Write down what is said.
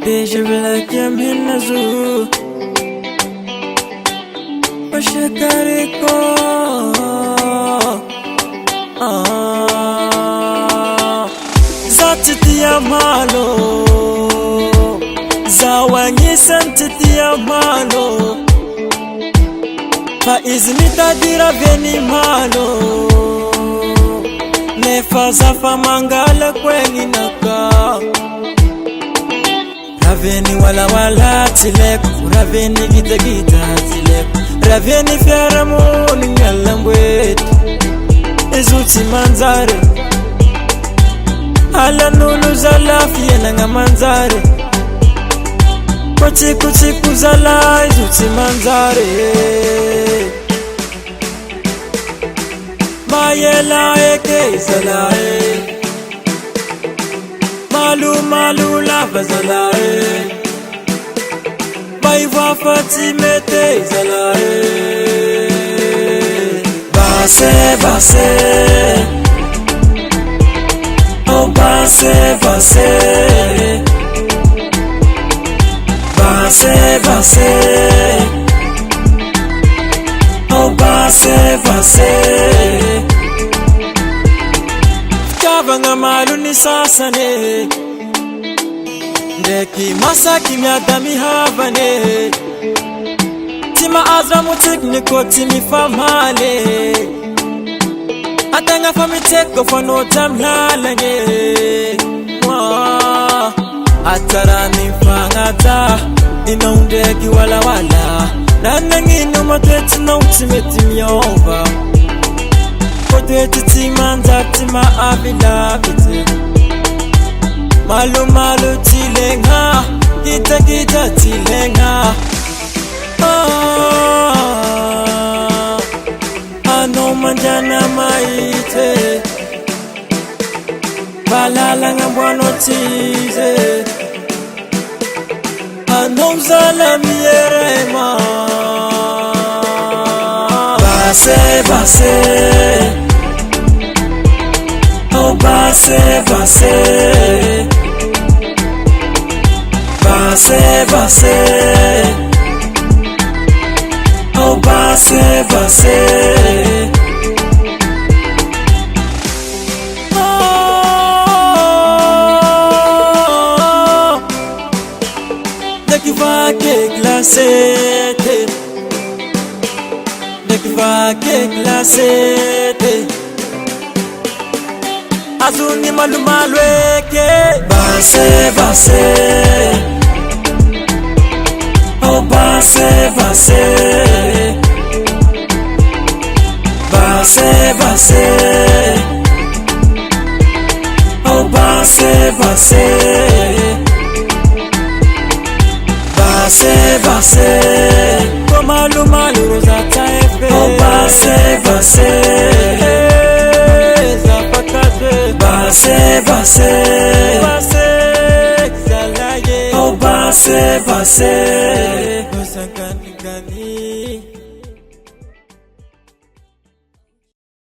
Deja black yam hinazu Pashakariko Zatitia malo Zawanyi santitia malo Fa izmita dira veni malo Nefa zafa mangala kwenye naka Raveni wala wala tileku Raveni gita gita tileku Raveni fiaramoni ngalambwetu Izuti manzare Ala nulu zalafi yenanga manzare Kochiku chiku zala izuti manzare Mayela eke zalae Malu malu lava zalae Baiwa fatimete zalae Base base Oh base base Base base Oh base base Kavanga malu ni sasane Ndeki masaki miadami havane Tima azra mutekniko timi famale Atanga famiteko fano jamlalanye Atarani fangata Ina undeki wala wala Nananginu matweti na utimeti miova Kodweti timanza tima abila bite Malu malu tilenga Gita gita tilenga Ano manjana maite Balala ngambwano tize Ano mzala mierema Base base Oh base base Base base Oh base base Deki vake glasete Deki vake glasete Azuni malu malu eke Base base Oh base base Base base Oh base base Base base Oh malu malu rozata efe Oh base base Base base Oh base base